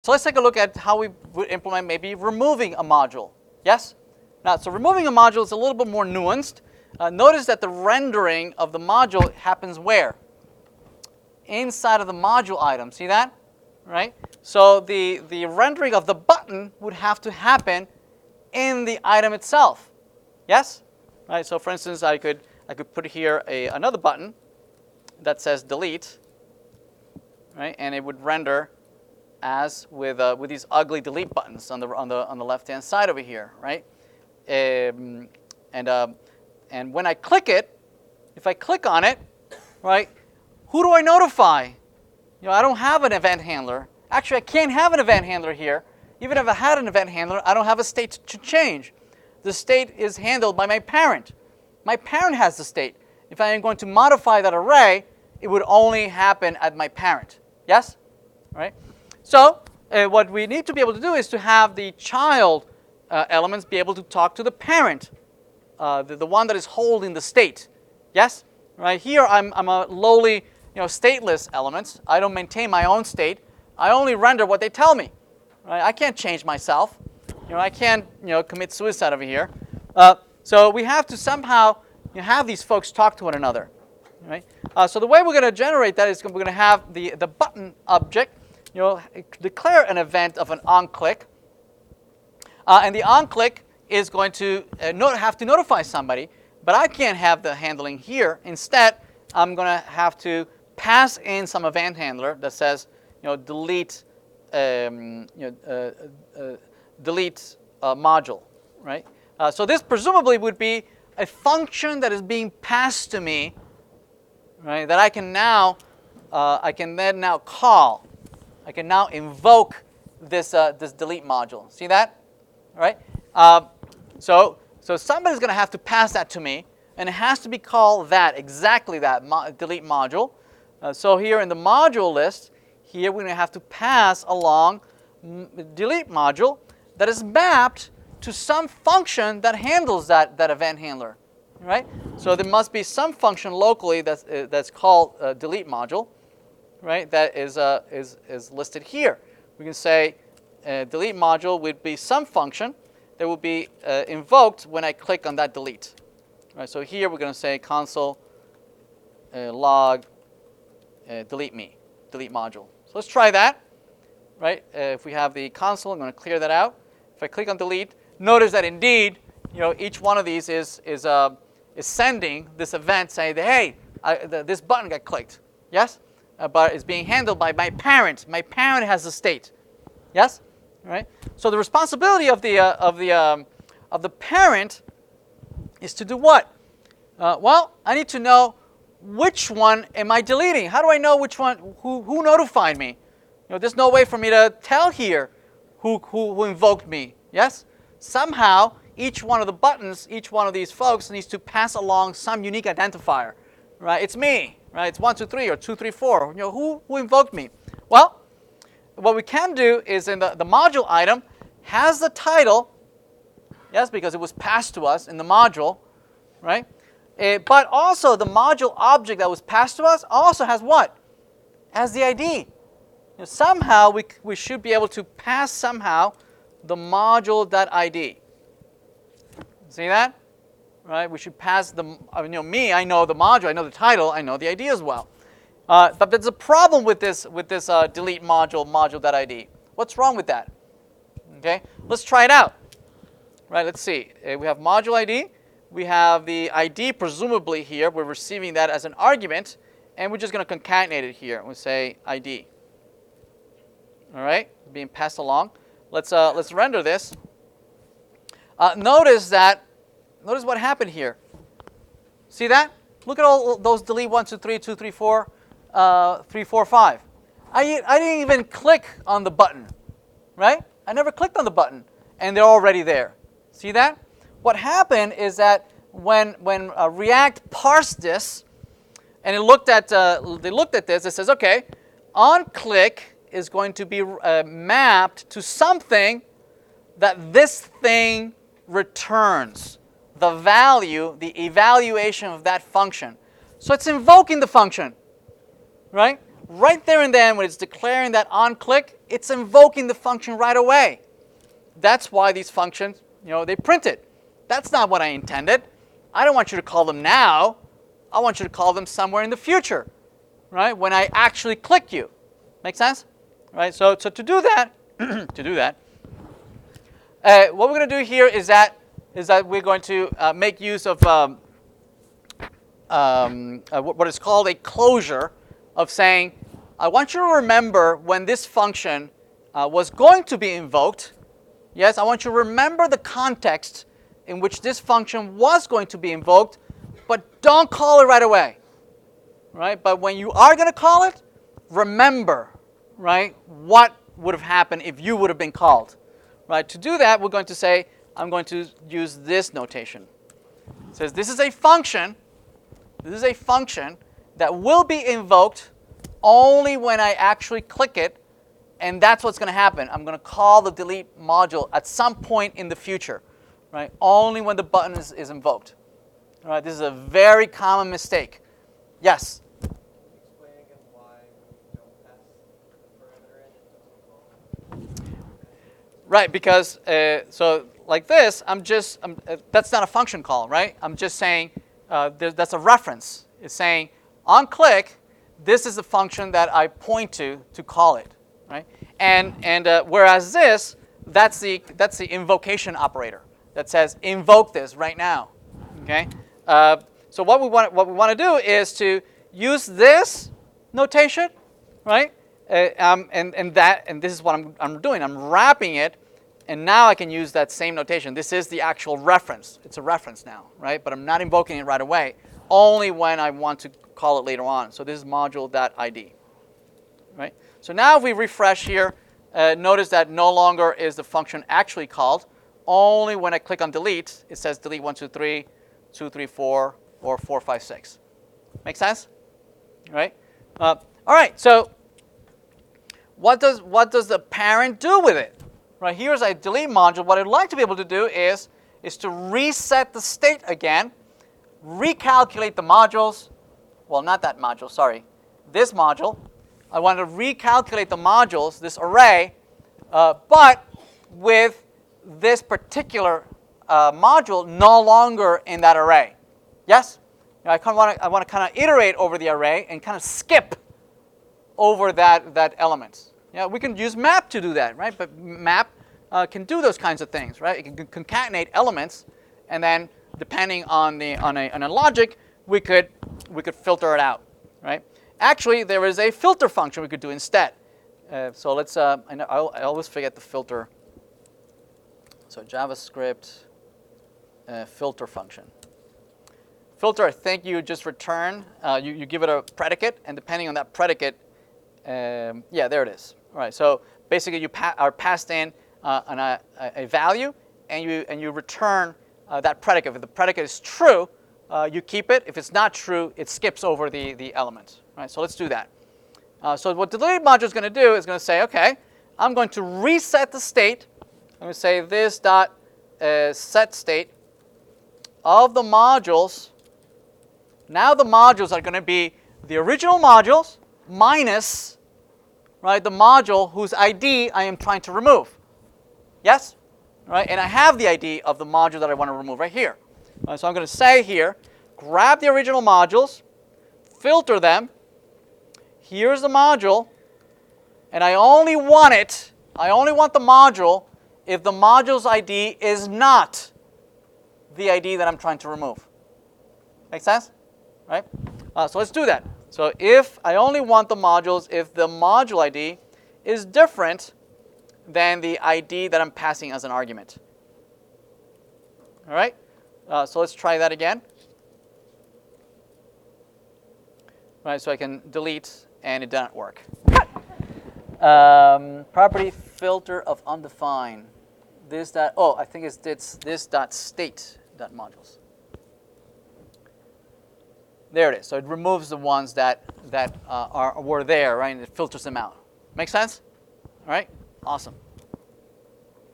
So let's take a look at how we would implement maybe removing a module. Yes? Now, so removing a module is a little bit more nuanced. Notice that the rendering of the module happens where? Inside of the module item. See that? Right? So the rendering of the button would have to happen in the item itself. Yes? Right? So for instance, I could put here another button that says delete, right? And it would render as with these ugly delete buttons on the left-hand side over here, right? And when I click it, if I click on it, right, who do I notify? I don't have an event handler. Actually, I can't have an event handler here. Even if I had an event handler, I don't have a state to change. The state is handled by my parent. My parent has the state. If I am going to modify that array, it would only happen at my parent. Yes? Right? So what we need to be able to do is to have the child elements be able to talk to the parent, the one that is holding the state. Yes? Right here, I'm a lowly, stateless element. I don't maintain my own state. I only render what they tell me. Right? I can't change myself. I can't, commit suicide over here. So we have to somehow have these folks talk to one another. Right? So the way we're going to generate that is we're going to have the button object, declare an event of an onClick. And the onClick is going to have to notify somebody, but I can't have the handling here. Instead, I'm going to have to pass in some event handler that says, delete, delete module, right? So this presumably would be a function that is being passed to me, right? That I can now, call. I can now invoke this delete module. See that? All right. So somebody's going to have to pass that to me, and it has to be called exactly that delete module. So here in the module list, here we're going to have to pass along delete module that is mapped to some function that handles that event handler, right? So there must be some function locally that's called delete module, right? That is listed here. We can say delete module would be some function that will be invoked when I click on that delete. Right, so here we're going to say console log delete module. So let's try that. Right? If we have the console, I'm going to clear that out. If I click on delete, notice that indeed, each one of these is sending this event saying that, hey, this button got clicked. Yes? But it's being handled by my parent. My parent has the state. Yes? Right? So the responsibility of the parent is to do what? Well, I need to know which one am I deleting. How do I know which one? Who notified me? There's no way for me to tell here who invoked me. Yes? Somehow, each one of the buttons, each one of these folks needs to pass along some unique identifier. Right? It's me. Right? It's 1, 2, 3 or 2, 3, 4. Who invoked me? Well, what we can do is in the module item has the title. Yes, because it was passed to us in the module, right? But also the module object that was passed to us also has what? Has the ID. Somehow we should be able to pass somehow the module.id. See that? Right? We should pass me, I know the module, I know the title, I know the ID as well. But there's a problem with this delete module.id. What's wrong with that? Okay, let's try it out. Right, let's see. We have module ID. We have the ID presumably here. We're receiving that as an argument, and we're just going to concatenate it here. We'll say ID. All right, being passed along. Let's render this. Notice what happened here. See that? Look at all those delete 1, 2, 3, 2, 3, 4, 3, 4, 5. I didn't even click on the button, right? I never clicked on the button, and they're already there. See that? What happened is that when React parsed this, and they looked at this, it says, okay, onClick is going to be mapped to something that this thing returns, the value, the evaluation of that function. So it's invoking the function, right? right there and then when it's declaring that onClick, it's invoking the function right away. That's why these functions, they print it. That's not what I intended. I don't want you to call them now. I want you to call them somewhere in the future, right? When I actually click you. Make sense? Right? So to do that, what we're going to do here is that we're going to make use of what is called a closure of saying, I want you to remember when this function was going to be invoked. Yes, I want you to remember the context in which this function was going to be invoked, but don't call it right away. Right? But when you are going to call it, remember, right, what would have happened if you would have been called. Right? To do that, we're going to say, I'm going to use this notation. It says this is a function that will be invoked only when I actually click it, and that's what's going to happen. I'm going to call the delete module at some point in the future, right? Only when the button is invoked. All right, this is a very common mistake. Yes? Can you explain again why we don't pass the parameter in and don't Right, because so like this, that's not a function call, right? I'm just saying that's a reference. It's saying on click, this is the function that I point to call it, right? And whereas that's the invocation operator that says invoke this right now, okay? So what we want to do is to use this notation, right? And this is what I'm doing. I'm wrapping it, and now I can use that same notation. This is the actual reference. It's a reference now, right? But I'm not invoking it right away, only when I want to call it later on. So this is module.id, right? So now if we refresh here, notice that no longer is the function actually called. Only when I click on delete, it says delete 1, 2, 3, 2, 3, 4, or 4, 5, 6. Make sense? Right? All right. So what does the parent do with it? Right. Here's a delete module. What I'd like to be able to do is to reset the state again, recalculate the modules. Well, not that module. Sorry, this module. I want to recalculate the modules, this array, but with this particular module no longer in that array. Yes? I want to kind of iterate over the array and kind of skip over that element. Yeah, we can use map to do that, right? But map can do those kinds of things, right? It can concatenate elements, and then depending on a logic, we could filter it out, right? Actually, there is a filter function we could do instead. So let's. I always forget the filter. So JavaScript filter function. Filter, I think you just return. You give it a predicate, and depending on that predicate, yeah, there it is. All right. So basically, you are passed in a value, and you return that predicate. If the predicate is true, you keep it. If it's not true, it skips over the element. All right. So let's do that. So what the delete module is going to do is going to say, okay, I'm going to reset the state. I'm going to say this dot set state of the modules. Now the modules are going to be the original modules minus, right, the module whose ID I am trying to remove. Yes? Right? And I have the ID of the module that I want to remove right here. Right, so I'm going to say here, grab the original modules, filter them. Here's the module, and I only want the module if the module's ID is not the ID that I'm trying to remove. Make sense? Right? So let's do that. So if I only want the modules if the module ID is different than the ID that I'm passing as an argument. All right? So let's try that again. All right, so I can delete, and it didn't work. Property filter of undefined. I think it's this dot state dot modules. There it is. So it removes the ones that were there, right? And it filters them out. Make sense? All right? Awesome.